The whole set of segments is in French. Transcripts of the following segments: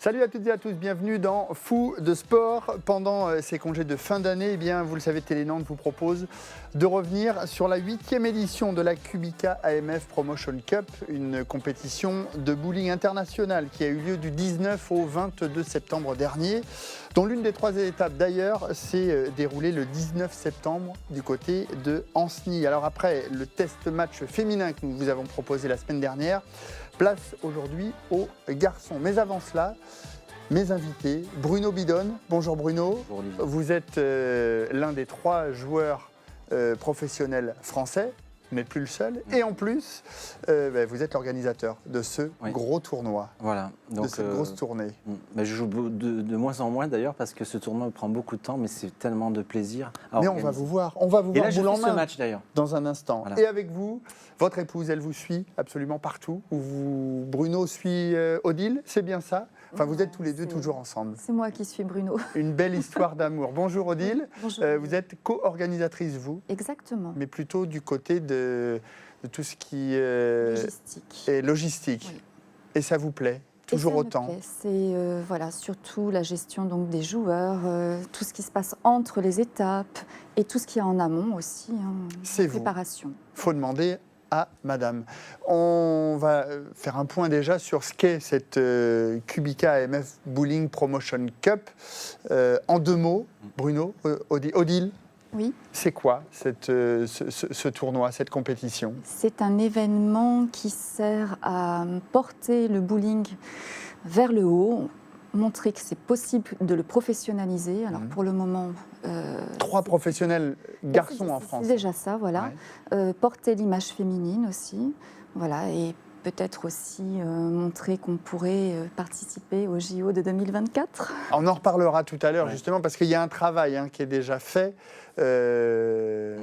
Salut à toutes et à tous, bienvenue dans Fou de Sport. Pendant ces congés de fin d'année, eh bien, vous le savez, Télénantes vous propose de revenir sur la 8e édition de la Kubica AMF Promotion Cup, une compétition de bowling international qui a eu lieu du 19 au 22 septembre dernier, dont l'une des 3 étapes d'ailleurs s'est déroulée le 19 septembre du côté de Ancenis. Alors après le test match féminin que nous vous avons proposé la semaine dernière, place aujourd'hui aux garçons. Mais avant cela, mes invités, Bruno Bidone. Bonjour Bruno. Bonjour Olivier. Vous êtes l'un des 3 joueurs professionnels français. Vous n'êtes plus le seul. Et en plus, vous êtes l'organisateur de ce gros tournoi. Voilà. Donc, de cette grosse tournée. Je joue de moins en moins d'ailleurs parce que ce tournoi me prend beaucoup de temps, mais c'est tellement de plaisir. Mais on va vous voir. On va vous voir boule en main ce match d'ailleurs. Dans un instant. Voilà. Et avec vous, votre épouse, elle vous suit absolument partout. Bruno suit Odile, c'est bien ça? Enfin, vous êtes tous les deux toujours ensemble. C'est moi qui suis Bruno. Une belle histoire d'amour. Bonjour Odile. Bonjour. Vous êtes co-organisatrice, vous? Exactement. Mais plutôt du côté de tout ce qui Logistique. est logistique. Oui. Et ça vous plaît? Toujours autant? C'est voilà, surtout la gestion donc, des joueurs, tout ce qui se passe entre les étapes et tout ce qu'il y a en amont aussi, C'est en préparation. Il faut demander à madame. On va faire un point déjà sur ce qu'est cette Kubica AMF Bowling Promotion Cup. En 2 mots, Bruno, Odile, Oui. c'est quoi ce tournoi, cette compétition? C'est un événement qui sert à porter le bowling vers le haut, montrer que c'est possible de le professionnaliser. Alors pour le moment... 3 professionnels garçons en France. C'est déjà ça, voilà. Ouais. Porter l'image féminine aussi, voilà, et peut-être aussi montrer qu'on pourrait participer au JO de 2024. On en reparlera tout à l'heure, justement, parce qu'il y a un travail qui est déjà fait de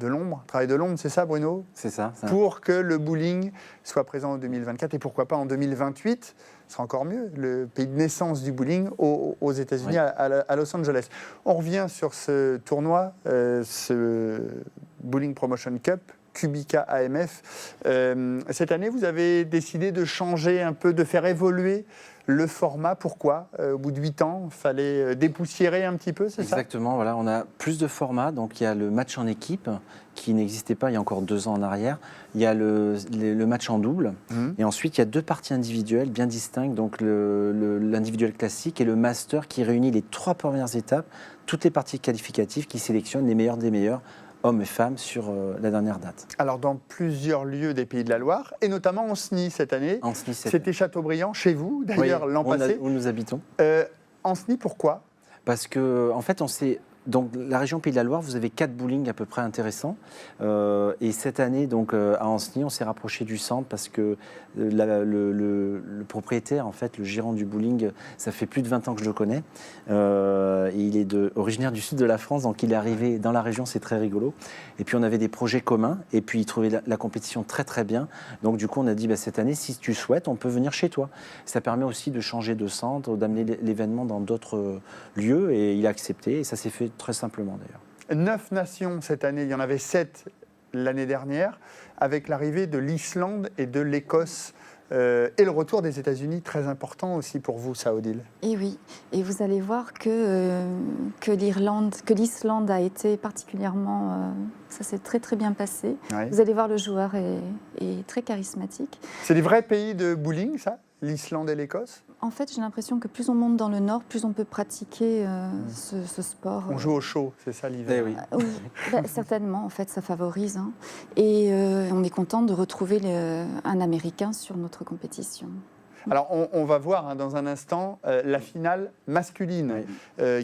l'ombre, travail de l'ombre, c'est ça Bruno? C'est ça. Pour que le bowling soit présent en 2024 et pourquoi pas en 2028, ce sera encore mieux, le pays de naissance du bowling aux États-Unis, à Los Angeles. On revient sur ce tournoi, ce Bowling Promotion Cup, Kubica AMF. Cette année, vous avez décidé de changer un peu, de faire évoluer le format. Pourquoi? Au bout de 8 ans, il fallait dépoussiérer un petit peu, c'est ça? Exactement, voilà, on a plus de formats. Donc il y a le match en équipe qui n'existait pas il y a encore 2 ans en arrière. Il y a le match en double. Et ensuite, il y a 2 parties individuelles bien distinctes. Donc l'individuel classique et le master qui réunit les 3 premières étapes, toutes les parties qualificatives qui sélectionnent les meilleurs des meilleurs, hommes et femmes, sur la dernière date. Alors, dans plusieurs lieux des Pays de la Loire, et notamment Ancenis cette année. Ancenis, c'était Chateaubriand, chez vous, d'ailleurs, l'an passé. Où nous habitons. Ancenis, pourquoi? Parce que, en fait, donc, la région Pays de la Loire, vous avez 4 bowling à peu près intéressants. Et cette année, donc, à Ancenis, on s'est rapproché du centre parce que le propriétaire, en fait, le gérant du bowling, ça fait plus de 20 ans que je le connais. Et il est originaire du sud de la France, donc il est arrivé dans la région, c'est très rigolo. Et puis on avait des projets communs, et puis il trouvait la compétition très très bien. Donc du coup, on a dit, cette année, si tu souhaites, on peut venir chez toi. Ça permet aussi de changer de centre, d'amener l'événement dans d'autres lieux, et il a accepté, et ça s'est fait très simplement d'ailleurs. 9 nations cette année, il y en avait 7 l'année dernière, avec l'arrivée de l'Islande et de l'Écosse. Et le retour des États-Unis, très important aussi pour vous, ça, Odile. Et oui, et vous allez voir que l'Islande a été particulièrement... ça s'est très très bien passé. Ouais. Vous allez voir, le joueur est très charismatique. C'est des vrais pays de bowling, ça, l'Islande et l'Écosse? En fait, j'ai l'impression que plus on monte dans le nord, plus on peut pratiquer ce sport. On joue au chaud, c'est ça l'hiver? Oui. Oui, certainement, en fait, ça favorise. Et on est content de retrouver un Américain sur notre compétition. Alors, on va voir dans un instant la finale masculine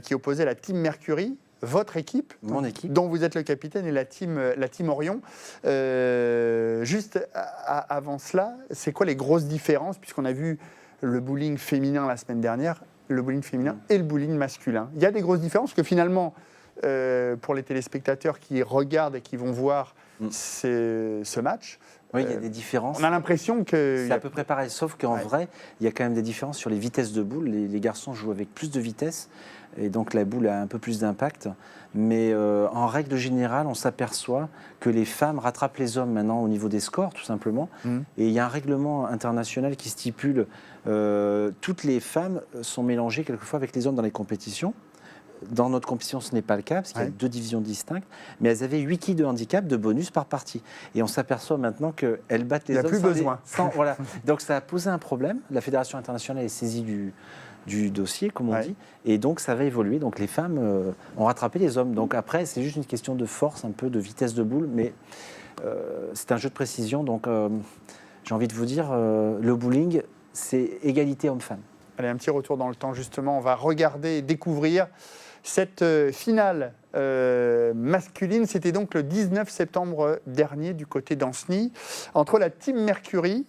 qui opposait la Team Mercury, votre équipe, mon équipe, dont vous êtes le capitaine, et la team Orion. Juste avant cela, c'est quoi les grosses différences, puisqu'on a vu le bowling féminin la semaine dernière, le bowling féminin et le bowling masculin? Il y a des grosses différences, que finalement, pour les téléspectateurs qui regardent et qui vont voir ce match. Oui, il y a des différences. On a l'impression que... C'est à peu près pareil, sauf qu'en vrai, il y a quand même des différences sur les vitesses de boule. Les garçons jouent avec plus de vitesse, et donc la boule a un peu plus d'impact. Mais en règle générale, on s'aperçoit que les femmes rattrapent les hommes maintenant au niveau des scores, tout simplement. Et il y a un règlement international qui stipule toutes les femmes sont mélangées quelquefois avec les hommes dans les compétitions. Dans notre compétition, ce n'est pas le cas, parce qu'il y a 2 divisions distinctes, mais elles avaient 8 quilles de handicap de bonus par partie. Et on s'aperçoit maintenant qu'elles battent les hommes. Il n'y a plus besoin. Voilà. Donc ça a posé un problème. La Fédération internationale est saisie du dossier, comme on dit, et donc ça va évoluer. Donc les femmes ont rattrapé les hommes. Donc après, c'est juste une question de force, un peu de vitesse de boule, mais c'est un jeu de précision. Donc j'ai envie de vous dire, le bowling, c'est égalité homme-femme. Allez, un petit retour dans le temps, justement. On va regarder et découvrir cette finale masculine. C'était donc le 19 septembre dernier du côté d'Ancenis, entre la Team Mercury,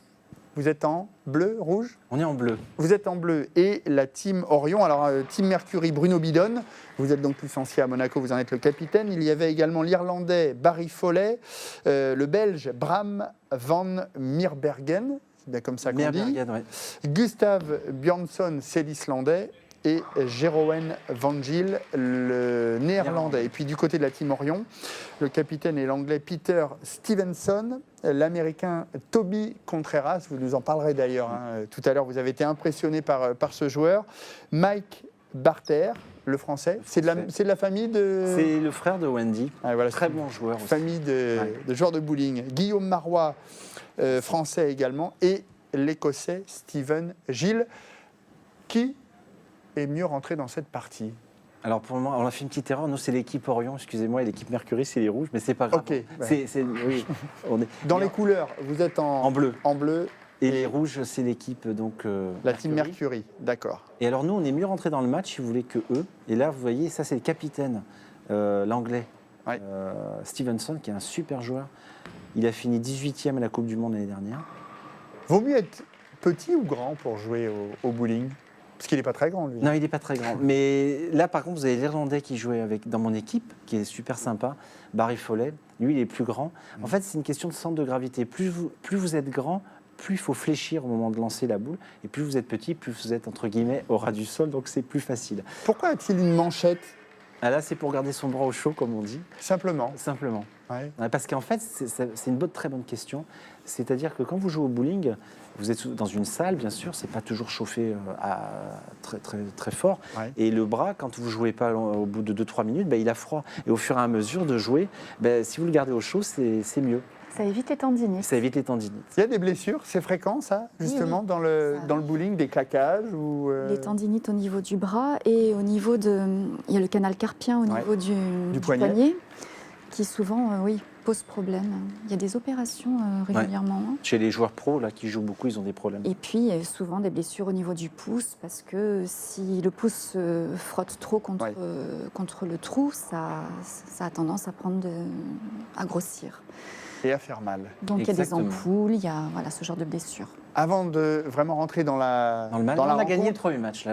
vous êtes en bleu, rouge ? On est en bleu. Vous êtes en bleu, et la Team Orion. Alors, Team Mercury, Bruno Bidon, vous êtes donc licencié à Monaco, vous en êtes le capitaine. Il y avait également l'Irlandais Barry Foley, le Belge Bram van Meerbergen, c'est bien comme ça qu'on dit. Ouais. Gustav Björnsson, c'est l'Islandais, et Jeroen van Gil, le Néerlandais. Et puis du côté de la Team Orion, le capitaine est l'Anglais Peter Stevenson, l'Américain Toby Contreras, vous nous en parlerez d'ailleurs tout à l'heure, vous avez été impressionné par ce joueur, Mike Barter, le Français. C'est de la famille de... C'est le frère de Wendy, voilà, très bon joueur aussi. Famille de joueurs de bowling. Guillaume Marois, Français également, et l'Écossais Steven Gill, qui est mieux rentré dans cette partie. Alors pour moi, on a fait une petite erreur. Nous, c'est l'équipe Orion, excusez-moi, et l'équipe Mercury, c'est les rouges, mais c'est pas grave. Ok. Oui, on est... Dans les couleurs, vous êtes en bleu. En bleu. Et les rouges, c'est l'équipe donc. La Team Mercury, d'accord. Et alors nous, on est mieux rentré dans le match, si vous voulez, que eux. Et là, vous voyez, ça c'est le capitaine, l'anglais, Stevenson, qui est un super joueur. Il a fini 18e à la Coupe du Monde l'année dernière. Vaut mieux être petit ou grand pour jouer au bowling ? Parce qu'il n'est pas très grand, lui. Non, il n'est pas très grand. Mais là, par contre, vous avez l'Irlandais qui jouait dans mon équipe, qui est super sympa, Barry Foley. Lui, il est plus grand. En fait, c'est une question de centre de gravité. Plus vous êtes grand, plus il faut fléchir au moment de lancer la boule. Et plus vous êtes petit, plus vous êtes, entre guillemets, au ras du sol. Donc, c'est plus facile. Pourquoi a-t-il une manchette ? Ah là, c'est pour garder son bras au chaud, comme on dit. Simplement. Simplement. Ouais. Parce qu'en fait, c'est une très bonne question. C'est-à-dire que quand vous jouez au bowling, vous êtes dans une salle, bien sûr, c'est pas toujours chauffé très, très, très fort. Ouais. Et le bras, quand vous ne jouez pas au bout de 2-3 minutes, il a froid. Et au fur et à mesure de jouer, si vous le gardez au chaud, c'est mieux. Ça évite les tendinites. Ça évite les tendinites. Il y a des blessures, c'est fréquent ça, justement, dans le bowling, des claquages ou Les tendinites au niveau du bras et au niveau de... Il y a le canal carpien au niveau du poignet, qui souvent, pose problème. Il y a des opérations régulièrement. Ouais. Chez les joueurs pros là, qui jouent beaucoup, ils ont des problèmes. Et puis, il y a souvent des blessures au niveau du pouce, parce que si le pouce frotte trop contre le trou, ça a tendance à grossir. Et à faire mal. Donc Exactement. il y a des ampoules, il y a ce genre de blessures. Avant de vraiment rentrer dans le match, on a gagné le premier match.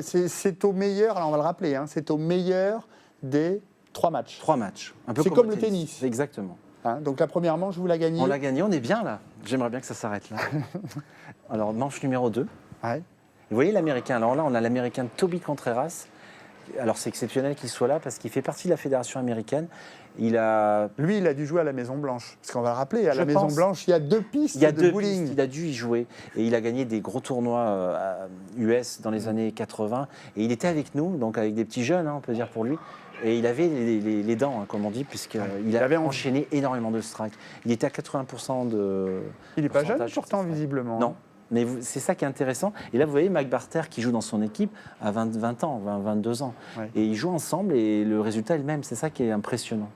C'est au meilleur, alors on va le rappeler, c'est au meilleur des 3 matchs. 3 matchs. C'est comme le tennis. Exactement. Donc la première manche, vous la gagnez. On l'a gagné, on est bien là. J'aimerais bien que ça s'arrête là. Alors manche numéro 2. Ouais. Vous voyez l'Américain. Alors là, on a l'Américain Toby Contreras. Alors c'est exceptionnel qu'il soit là parce qu'il fait partie de la fédération américaine. Lui, il a dû jouer à la Maison Blanche. Parce qu'on va le rappeler, à la Maison Blanche, il y a 2 pistes de bowling. Il a dû y jouer. Et il a gagné des gros tournois US dans les années 80. Et il était avec nous, donc avec des petits jeunes, on peut dire pour lui. Et il avait les dents, comme on dit, puisqu'il avait enchaîné énormément de strikes. Il était à 80% de... Il n'est pas jeune pourtant, visiblement. Non. Mais c'est ça qui est intéressant. Et là, vous voyez Mike Barter qui joue dans son équipe à 20 ans, 22 ans. Ouais. Et ils jouent ensemble et le résultat est le même. C'est ça qui est impressionnant.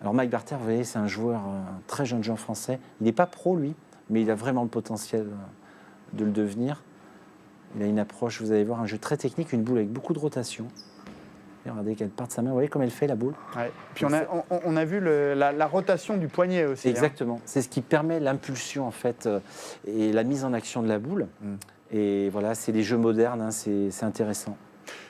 Alors Mike Barter, vous voyez, c'est un joueur, un très jeune joueur français. Il n'est pas pro, lui, mais il a vraiment le potentiel de le devenir. Il a une approche, vous allez voir, un jeu très technique, une boule avec beaucoup de rotation. Et regardez qu'elle part de sa main. Vous voyez comme elle fait, la boule. Ouais. Puis on a vu la rotation du poignet aussi. Exactement. C'est ce qui permet l'impulsion, en fait, et la mise en action de la boule. Et voilà, c'est les jeux modernes, c'est intéressant.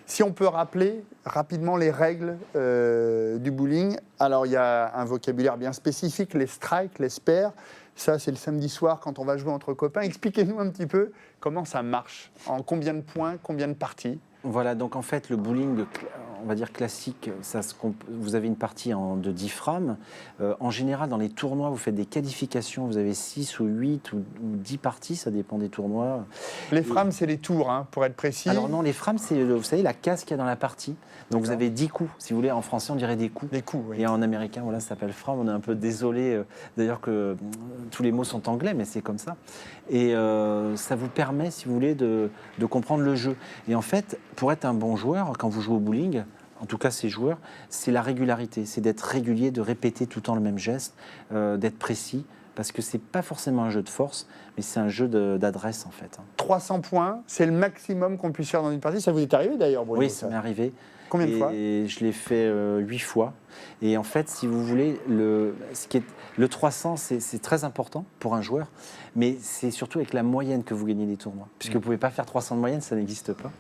Si on peut rappeler rapidement les règles du bowling, alors il y a un vocabulaire bien spécifique, les strikes, les spares. Ça, c'est le samedi soir quand on va jouer entre copains. Expliquez-nous un petit peu comment ça marche. En combien de points, combien de parties? Voilà, donc en fait, le bowling, on va dire classique, vous avez une partie de 10 frames. En général, dans les tournois, vous faites des qualifications, vous avez 6 ou 8 ou 10 parties, ça dépend des tournois. Les frames, c'est les tours, hein, pour être précis. Alors non, les frames, c'est, vous savez, la case qu'il y a dans la partie. Donc vous avez 10 coups. Si vous voulez, en français, on dirait des coups. Des coups, oui. Et en américain, voilà, ça s'appelle frame. On est un peu désolé, d'ailleurs, que tous les mots sont anglais, mais c'est comme ça. Et ça vous permet, si vous voulez, de comprendre le jeu. Et en fait, pour être un bon joueur, quand vous jouez au bowling, en tout cas ces joueurs, c'est la régularité, c'est d'être régulier, de répéter tout le temps le même geste, d'être précis, parce que c'est pas forcément un jeu de force, mais c'est un jeu d'adresse en fait. 300 points, c'est le maximum qu'on puisse faire dans une partie. Ça vous est arrivé d'ailleurs, Bruno? Oui, ça m'est arrivé. Combien de fois? Et je l'ai fait 8 fois. Et en fait, si vous voulez, le 300, c'est très important pour un joueur, mais c'est surtout avec la moyenne que vous gagnez les tournois. Puisque vous ne pouvez pas faire 300 de moyenne, ça n'existe pas.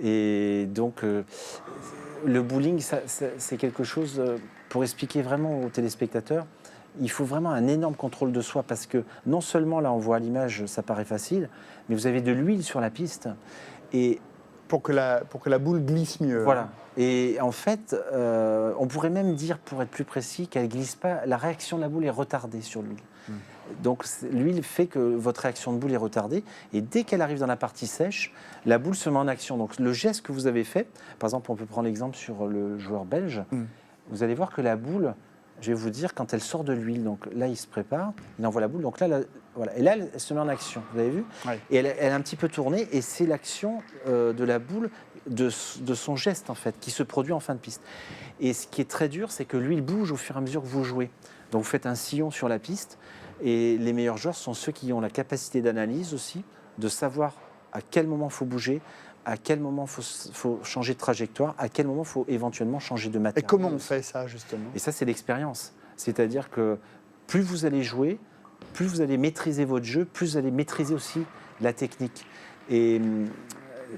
Et donc, le bowling, c'est quelque chose, pour expliquer vraiment aux téléspectateurs, il faut vraiment un énorme contrôle de soi parce que non seulement, là on voit à l'image, ça paraît facile, mais vous avez de l'huile sur la piste. Et pour que la boule glisse mieux. Voilà. Et en fait, on pourrait même dire, pour être plus précis, qu'elle ne glisse pas. La réaction de la boule est retardée sur l'huile. Donc l'huile fait que votre réaction de boule est retardée. Et dès qu'elle arrive dans la partie sèche, la boule se met en action. Donc le geste que vous avez fait, par exemple, on peut prendre l'exemple sur le joueur belge. Vous allez voir que la boule, je vais vous dire, quand elle sort de l'huile, donc là, il se prépare, il envoie la boule. Donc là, voilà. Et là, elle se met en action. Vous avez vu? Oui. Et elle a un petit peu tourné. Et c'est l'action de la boule, de son geste, en fait, qui se produit en fin de piste. Et ce qui est très dur, c'est que l'huile bouge au fur et à mesure que vous jouez. Donc vous faites un sillon sur la piste. Et les meilleurs joueurs sont ceux qui ont la capacité d'analyse aussi, de savoir à quel moment il faut bouger, à quel moment il faut changer de trajectoire, à quel moment il faut éventuellement changer de matière. Et comment on fait ça, justement? Et ça, c'est l'expérience. C'est-à-dire que plus vous allez jouer, plus vous allez maîtriser votre jeu, plus vous allez maîtriser aussi la technique. Et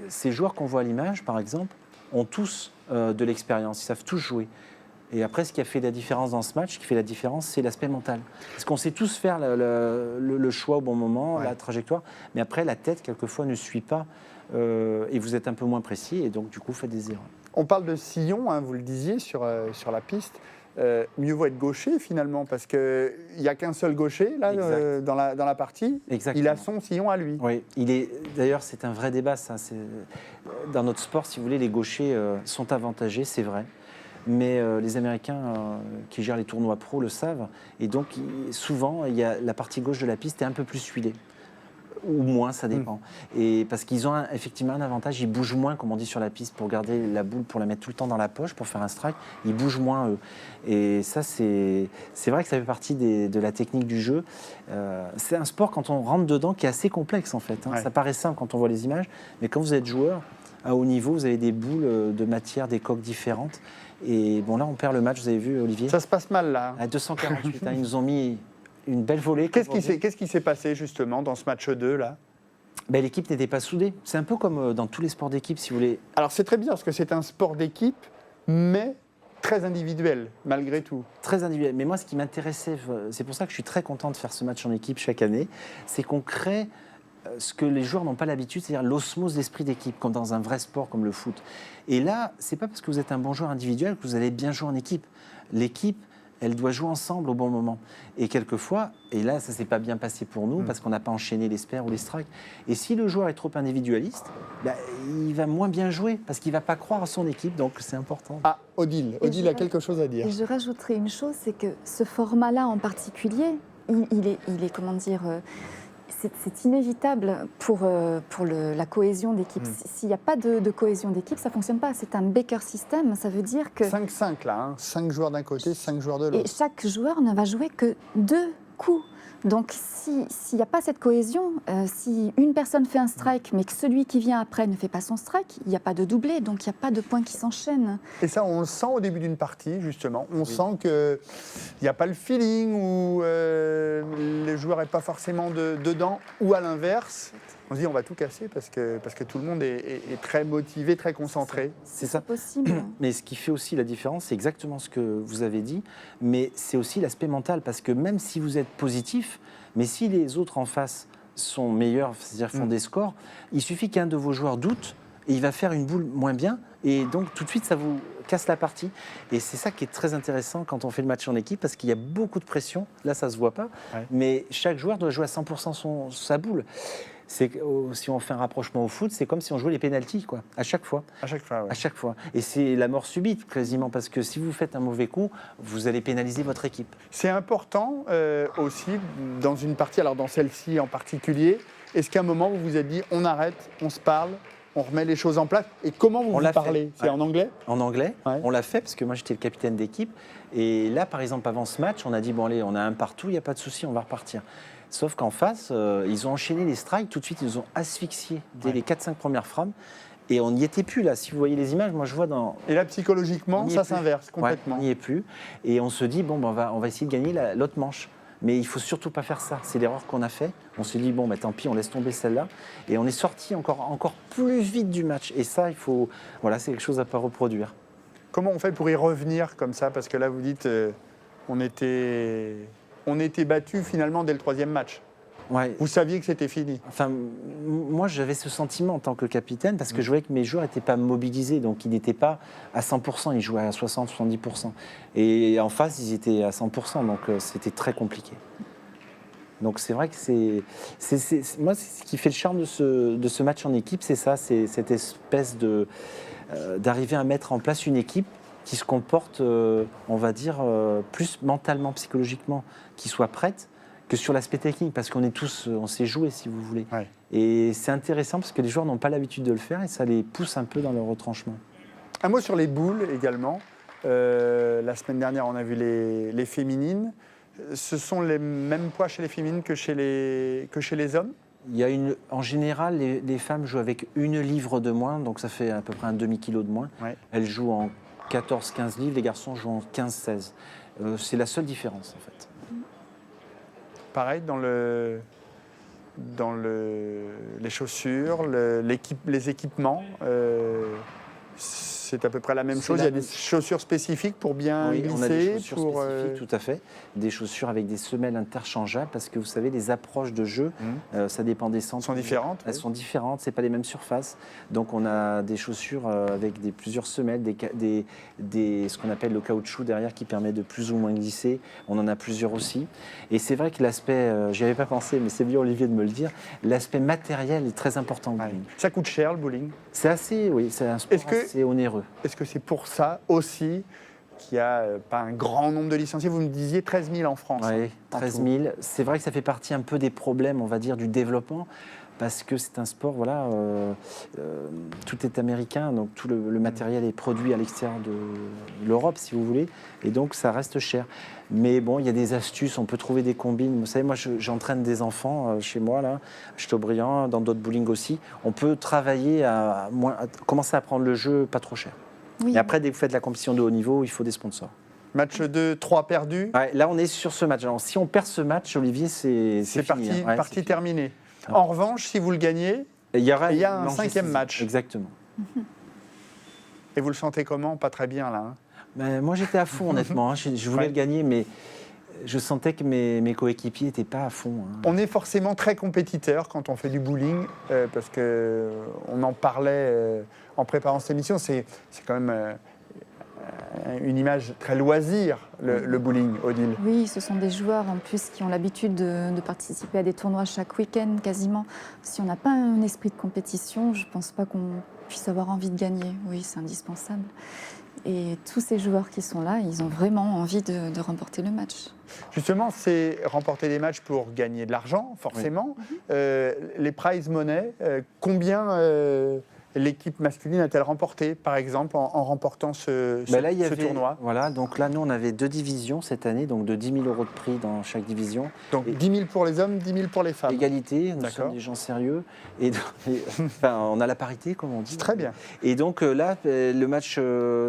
ces joueurs qu'on voit à l'image, par exemple, ont tous de l'expérience, ils savent tous jouer. Et après, ce qui a fait la différence dans ce match, ce qui fait la différence, c'est l'aspect mental. Parce qu'on sait tous faire le choix au bon moment, la trajectoire, mais après, la tête, quelquefois, ne suit pas, et vous êtes un peu moins précis, et donc, du coup, vous faites des erreurs. On parle de sillon, hein, vous le disiez, sur la piste. Mieux vaut être gaucher, finalement, parce qu'il n'y a qu'un seul gaucher, là, dans la partie. Exactement. Il a son sillon à lui. Oui, d'ailleurs, c'est un vrai débat, ça. Dans notre sport, si vous voulez, les gauchers sont avantagés, c'est vrai. Mais les Américains qui gèrent les tournois pro le savent. Et donc, souvent, la partie gauche de la piste est un peu plus huilée. Ou moins, ça dépend. Et parce qu'ils ont effectivement un avantage, ils bougent moins, comme on dit sur la piste, pour garder la boule, pour la mettre tout le temps dans la poche, pour faire un strike. Ils bougent moins, eux. Et ça, c'est vrai que ça fait partie de la technique du jeu. C'est un sport, quand on rentre dedans, qui est assez complexe, en fait. Hein. Ça paraît simple quand on voit les images, mais quand vous êtes joueur, à haut niveau, vous avez des boules de matière, des coques différentes. Et bon, là, on perd le match, vous avez vu, Olivier? Ça se passe mal, là. À 248, ils nous ont mis une belle volée. Qu'est-ce qui s'est passé, justement, dans ce match 2, là? L'équipe n'était pas soudée. C'est un peu comme dans tous les sports d'équipe, si vous voulez. Alors, c'est très bizarre, parce que c'est un sport d'équipe, mais très individuel, malgré tout. Très individuel. Mais moi, ce qui m'intéressait, c'est pour ça que je suis très content de faire ce match en équipe chaque année, c'est qu'on crée ce que les joueurs n'ont pas l'habitude, c'est-à-dire l'osmose d'esprit d'équipe, comme dans un vrai sport comme le foot. Et là, c'est pas parce que vous êtes un bon joueur individuel que vous allez bien jouer en équipe. L'équipe, elle doit jouer ensemble au bon moment. Et quelquefois, et là, ça ne s'est pas bien passé pour nous, parce qu'on n'a pas enchaîné les spares ou les strikes. Et si le joueur est trop individualiste, il va moins bien jouer, parce qu'il ne va pas croire à son équipe, donc c'est important. Ah, Odile a quelque chose à dire. Et je rajouterai une chose, c'est que ce format-là en particulier, il est comment dire... c'est inévitable pour la cohésion d'équipe. S'il n'y a pas de cohésion d'équipe, ça ne fonctionne pas. C'est un Baker system, ça veut dire que... 5-5 là, hein. 5 joueurs d'un côté, 5 joueurs de l'autre. Et chaque joueur ne va jouer que 2 coups. Donc s'il n'y a pas cette cohésion, si une personne fait un strike, mais que celui qui vient après ne fait pas son strike, il n'y a pas de doublé, donc il n'y a pas de points qui s'enchaînent. Et ça, on le sent au début d'une partie, justement. On sent qu'il n'y a pas le feeling, ou les joueurs n'est pas forcément dedans, ou à l'inverse. on se dit on va tout casser parce que tout le monde est très motivé, très concentré. C'est ça. Possible. Mais ce qui fait aussi la différence, c'est exactement ce que vous avez dit, mais c'est aussi l'aspect mental, parce que même si vous êtes positif, mais si les autres en face sont meilleurs, c'est-à-dire font des scores, il suffit qu'un de vos joueurs doute, et il va faire une boule moins bien, et donc tout de suite ça vous casse la partie. Et c'est ça qui est très intéressant quand on fait le match en équipe, parce qu'il y a beaucoup de pression, là ça se voit pas, mais chaque joueur doit jouer à 100% sa boule. Si on fait un rapprochement au foot, c'est comme si on jouait les pénaltys, quoi, à chaque fois. À chaque fois, À chaque fois. Et c'est la mort subite, quasiment, parce que si vous faites un mauvais coup, vous allez pénaliser votre équipe. C'est important aussi dans une partie, alors dans celle-ci en particulier, est-ce qu'à un moment vous vous êtes dit on arrête, on se parle, on remet les choses en place, et comment vous vous parlez? C'est en anglais? En anglais, on l'a fait, parce que moi j'étais le capitaine d'équipe, et là par exemple avant ce match, on a dit bon allez, on a un partout, il n'y a pas de souci, on va repartir. Sauf qu'en face, ils ont enchaîné les strikes, tout de suite ils ont asphyxié dès les 4-5 premières frappes, et on n'y était plus là. Si vous voyez les images, moi je vois dans... Et là psychologiquement, ça s'inverse complètement. Ouais, on n'y est plus, et on se dit bon ben, on va essayer de gagner l'autre manche. Mais il ne faut surtout pas faire ça. C'est l'erreur qu'on a fait. On se dit, bon, bah, tant pis, on laisse tomber celle-là. Et on est sorti encore plus vite du match. Et ça, c'est quelque chose à ne pas reproduire. Comment on fait pour y revenir comme ça? Parce que là, vous dites, on était battu finalement dès le 3e match. Ouais. Vous saviez que c'était fini? Enfin, moi, j'avais ce sentiment en tant que capitaine, parce que je voyais que mes joueurs n'étaient pas mobilisés, donc ils n'étaient pas à 100%, ils jouaient à 60-70%. Et en face, ils étaient à 100%, donc c'était très compliqué. Donc c'est vrai que moi, ce qui fait le charme de ce match en équipe, c'est ça, c'est cette espèce d'arriver à mettre en place une équipe qui se comporte, on va dire, plus mentalement, psychologiquement, qui soit prête, que sur l'aspect technique, parce on s'est joué, si vous voulez. Ouais. Et c'est intéressant parce que les joueurs n'ont pas l'habitude de le faire et ça les pousse un peu dans leur retranchement. Un mot sur les boules également. La semaine dernière, on a vu les féminines. Ce sont les mêmes poids chez les féminines que chez les hommes? En général, les femmes jouent avec 1 livre de moins, donc ça fait à peu près un demi-kilo de moins. Ouais. Elles jouent en 14-15 livres, les garçons jouent en 15-16. C'est la seule différence, en fait. Pareil dans les chaussures, les équipements, c'est à peu près la même chose. Il y a des chaussures spécifiques pour bien glisser. On a des chaussures spécifiques, tout à fait. Des chaussures avec des semelles interchangeables, parce que vous savez, les approches de jeu, ça dépend des centres. Sont différentes. Elles sont différentes, c'est pas les mêmes surfaces. Donc on a des chaussures avec plusieurs semelles, ce qu'on appelle le caoutchouc derrière qui permet de plus ou moins glisser. On en a plusieurs aussi. Et c'est vrai que l'aspect, j'y avais pas pensé, mais c'est bien Olivier de me le dire, l'aspect matériel est très important. Ouais. Ça coûte cher le bowling? C'est c'est un sport assez onéreux. Est-ce que c'est pour ça aussi qu'il n'y a pas un grand nombre de licenciés? Vous me disiez 13 000 en France. Oui, 13 000. C'est vrai que ça fait partie un peu des problèmes, on va dire, du développement, parce que c'est un sport, tout est américain, donc tout le matériel est produit à l'extérieur de l'Europe, si vous voulez, et donc ça reste cher. Mais bon, il y a des astuces, on peut trouver des combines. Vous savez, moi, j'entraîne des enfants chez moi, là, à Chateaubriand, dans d'autres bowling aussi. On peut travailler à commencer à prendre le jeu pas trop cher. Oui. Et après, dès que vous faites la compétition de haut niveau, il faut des sponsors. Match 2, 3 perdus. Ouais, là, on est sur ce match. Alors, si on perd ce match, Olivier, c'est parti, fini, hein. Partie terminée. Ah. En revanche, si vous le gagnez, il y a un 5e match. Exactement. Et vous le sentez comment? Pas très bien, là, hein. Moi, j'étais à fond, honnêtement. Je voulais le gagner, mais je sentais que mes coéquipiers n'étaient pas à fond. Hein. On est forcément très compétiteur quand on fait du bowling, parce qu'on en parlait en préparant cette émission. C'est quand même une image très loisir, le bowling, Odile. Oui, ce sont des joueurs en plus qui ont l'habitude de participer à des tournois chaque week-end quasiment. Si on n'a pas un esprit de compétition, je ne pense pas qu'on puisse avoir envie de gagner. Oui, c'est indispensable. Et tous ces joueurs qui sont là, ils ont vraiment envie de remporter le match. Justement, c'est remporter des matchs pour gagner de l'argent, forcément. Oui. Les prize money, combien l'équipe masculine a-t-elle remporté, par exemple, en remportant ce tournoi? Voilà, donc là, nous, on avait 2 divisions cette année, donc de 10 000 € de prix dans chaque division. Donc 10 000 pour les hommes, 10 000 pour les femmes. Égalité, nous sommes des gens sérieux. On a la parité, comme on dit. Très bien. Et donc là, le match,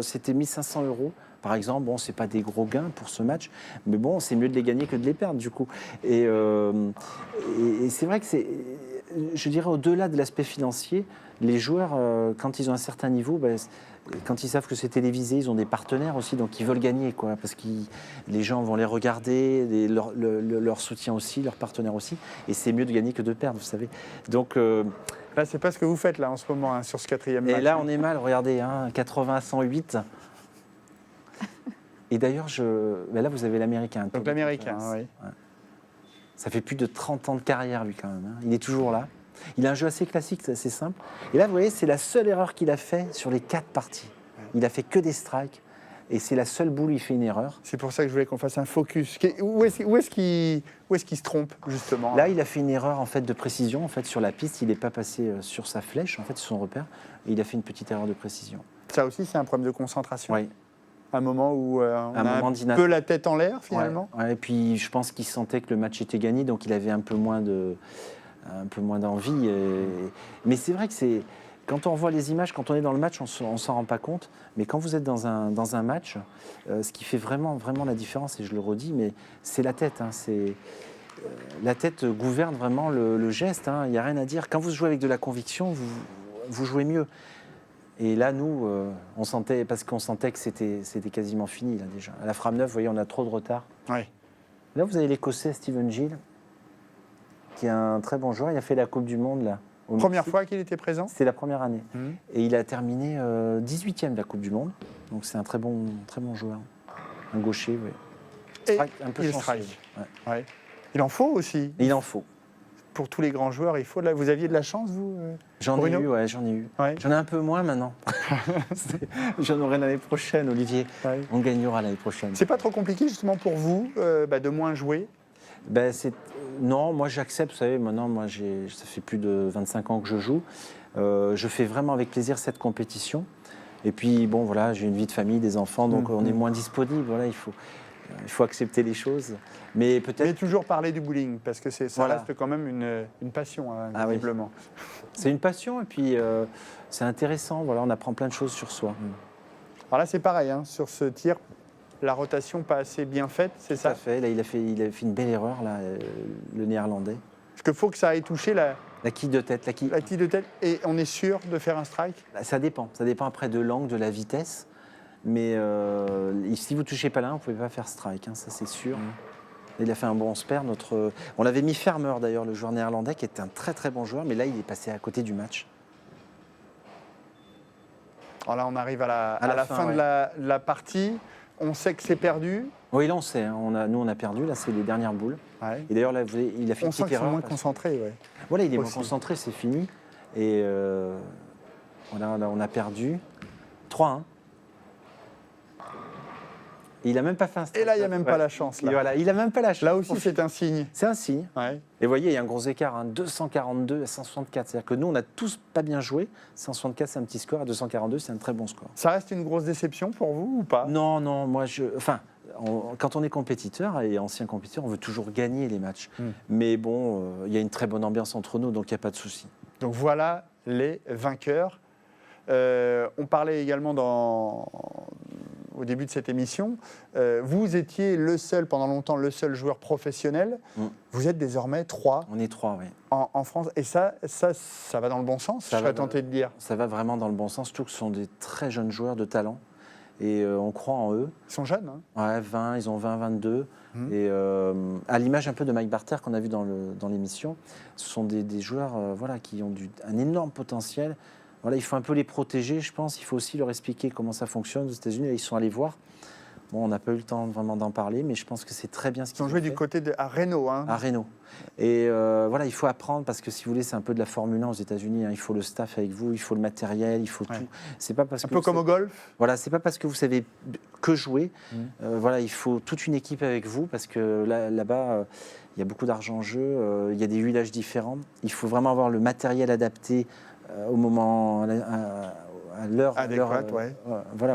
c'était 1 500 €. Par exemple, bon, c'est pas des gros gains pour ce match, mais bon, c'est mieux de les gagner que de les perdre, du coup. Et c'est vrai que je dirais au-delà de l'aspect financier, les joueurs, quand ils ont un certain niveau, quand ils savent que c'est télévisé, ils ont des partenaires aussi, donc ils veulent gagner, quoi, parce que les gens vont les regarder, leur soutien aussi, leurs partenaires aussi, et c'est mieux de gagner que de perdre, vous savez. Donc, Là, c'est pas ce que vous faites là en ce moment sur ce 4e match. et là, on est mal, regardez, 80 à 108. Et d'ailleurs, là, vous avez l'Américain. Donc l'Américain, oui. Ouais. Ça fait plus de 30 ans de carrière, lui, quand même. Il est toujours là. Il a un jeu assez classique, c'est assez simple. Et là, vous voyez, c'est la seule erreur qu'il a fait sur les 4 parties. Il a fait que des strikes. Et c'est la seule boule où il fait une erreur. C'est pour ça que je voulais qu'on fasse un focus. Où est-ce qu'il se trompe, justement? Là, il a fait une erreur en fait, de précision. En fait, sur la piste, il n'est pas passé sur sa flèche, en fait, sur son repère. Et il a fait une petite erreur de précision. Ça aussi, c'est un problème de concentration. Oui. Un moment où on a moment un peu la tête en l'air, finalement. Ouais, et puis, je pense qu'il sentait que le match était gagné, donc il avait un peu moins d'envie. Mais c'est vrai que quand on voit les images, quand on est dans le match, on ne s'en rend pas compte. Mais quand vous êtes dans un match, ce qui fait vraiment, vraiment la différence, et je le redis, mais c'est la tête. La tête gouverne vraiment le geste. Il n'y a rien à dire. Quand vous jouez avec de la conviction, vous jouez mieux. Et là, nous, parce qu'on sentait que c'était quasiment fini, là, déjà. À la frame 9, vous voyez, on a trop de retard. Oui. Là, vous avez l'Écossais Steven Gill, qui est un très bon joueur. Il a fait la Coupe du Monde, là. Première fois qu'il était présent? C'était la première année. Et il a terminé 18e de la Coupe du Monde. Donc, c'est un très bon joueur. Un gaucher, oui. Et un peu il chanceux. strike. Ouais. Ouais. Il en faut aussi. Et il en faut. Pour tous les grands joueurs, il faut. Là, vous aviez de la chance, vous J'en ai Bruno eu, ouais, j'en ai eu. Ouais. J'en ai un peu moins maintenant. J'en aurai l'année prochaine, Olivier. Ouais. On gagnera l'année prochaine. C'est pas trop compliqué, justement, pour vous, de moins jouer? Non, moi j'accepte, vous savez, maintenant, ça fait plus de 25 ans que je joue. Je fais vraiment avec plaisir cette compétition. Et puis, bon, voilà, j'ai une vie de famille, des enfants, donc on est moins disponible. Voilà, il faut accepter les choses. Mais peut-être. Mais toujours parler du bowling, parce que ça Voilà. reste quand même une passion, visiblement. Oui. C'est une passion, et puis c'est intéressant. Voilà, on apprend plein de choses sur soi. Alors là, c'est pareil, sur ce tir, la rotation pas assez bien faite, c'est Tout ça? à fait. Là, il a fait une belle erreur, là, le Néerlandais. Parce qu'il faut que ça aille toucher la quille de tête. quille de tête, et on est sûr de faire un strike? Ça dépend. Ça dépend après de l'angle, de la vitesse. Mais si vous ne touchez pas là, vous ne pouvez pas faire strike, ça c'est sûr. Il a fait un bon spare. On l'avait mis Fermer d'ailleurs, le joueur néerlandais, qui était un très très bon joueur, mais là il est passé à côté du match. Alors là, on arrive à la fin de la partie. On sait que c'est perdu. Oui, là on sait. Nous on a perdu. Là c'est les dernières boules. Ouais. Et d'ailleurs là, il a fait On une sent petite qu'ils sont erreur. moins concentrés. Ouais. Voilà, il est moins Aussi. concentré, c'est fini. Et voilà, là, on a perdu 3-1. Et il n'a même pas fait un strike. Et là, il n'y a même pas la chance. Et voilà, il n'a même pas la chance. Là aussi, c'est un signe. C'est un signe. Ouais. Et vous voyez, il y a un gros écart, 242 à 164. C'est-à-dire que nous, on n'a tous pas bien joué. 164, c'est un petit score. À 242, c'est un très bon score. Ça reste une grosse déception pour vous ou pas? Non, moi, quand on est compétiteur et ancien compétiteur, on veut toujours gagner les matchs. Mais bon, il y a une très bonne ambiance entre nous, donc il n'y a pas de souci. Donc voilà les vainqueurs. On parlait également au début de cette émission, vous étiez pendant longtemps le seul joueur professionnel. Vous êtes désormais 3. On est 3, oui. En France. Et ça va dans le bon sens, je serais tenté de dire. Ça va vraiment dans le bon sens, surtout que ce sont des très jeunes joueurs de talent. Et on croit en eux. Ils sont jeunes, hein? Ouais, ils ont 20, 22. Et à l'image un peu de Mike Barter qu'on a vu dans l'émission, ce sont des joueurs qui ont un énorme potentiel. Voilà, il faut un peu les protéger, je pense. Il faut aussi leur expliquer comment ça fonctionne aux États-Unis. Là, ils sont allés voir. Bon, on n'a pas eu le temps vraiment d'en parler, mais je pense que c'est très bien ce qu'ils ont fait. Ils ont joué du côté à Reno. À Reno. Et il faut apprendre, parce que si vous voulez, c'est un peu de la Formule 1 aux États-Unis. Il faut le staff avec vous, il faut le matériel, il faut tout. C'est pas parce un peu comme au golf. Voilà, c'est pas parce que vous savez que jouer. Il faut toute une équipe avec vous, parce que là-bas, il y a beaucoup d'argent en jeu, il y a des huilages différents. Il faut vraiment avoir le matériel adapté au moment, à l'heure adéquate,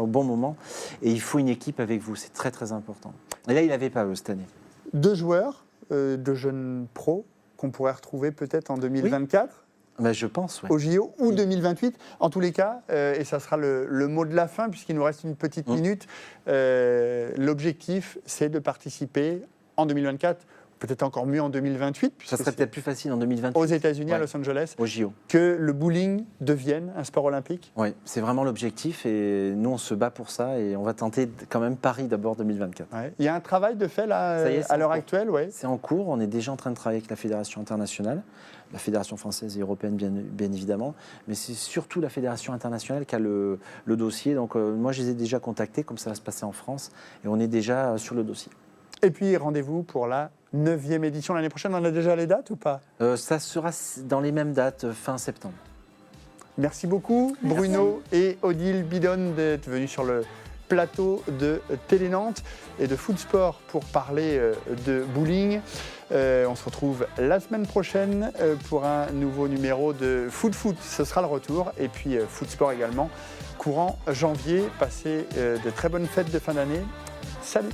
au bon moment. Et il faut une équipe avec vous, c'est très très important. Et là, il n'avait pas cette année. 2 joueurs de jeunes pros qu'on pourrait retrouver peut-être en 2024 je pense, au JO ou 2028. En tous les cas, et ça sera le mot de la fin puisqu'il nous reste une petite minute, l'objectif c'est de participer en 2024 peut-être encore mieux en 2028, Ça puisque serait c'est peut-être plus facile en 2028. aux États-Unis, à Ouais. Los Angeles, Au JO. que le bowling devienne un sport olympique. Oui, c'est vraiment l'objectif et nous on se bat pour ça et on va tenter quand même Paris d'abord 2024. Ouais. Il y a un travail de fait là, Ça y est, c'est à en l'heure cours. actuelle, ouais. C'est en cours, on est déjà en train de travailler avec la fédération internationale, la fédération française et européenne bien évidemment, mais c'est surtout la fédération internationale qui a le dossier. Donc moi je les ai déjà contactés comme ça va se passer en France et on est déjà sur le dossier. Et puis rendez-vous pour la 9e édition l'année prochaine. On a déjà les dates ou pas? Ça sera dans les mêmes dates, fin septembre. Merci beaucoup Bruno et Odile Bidon d'être venus sur le plateau de Télé Nantes et de Foot Sport pour parler de bowling. On se retrouve la semaine prochaine pour un nouveau numéro de Foot. Ce sera le retour. Et puis Foot Sport également, courant janvier. Passez de très bonnes fêtes de fin d'année. Salut!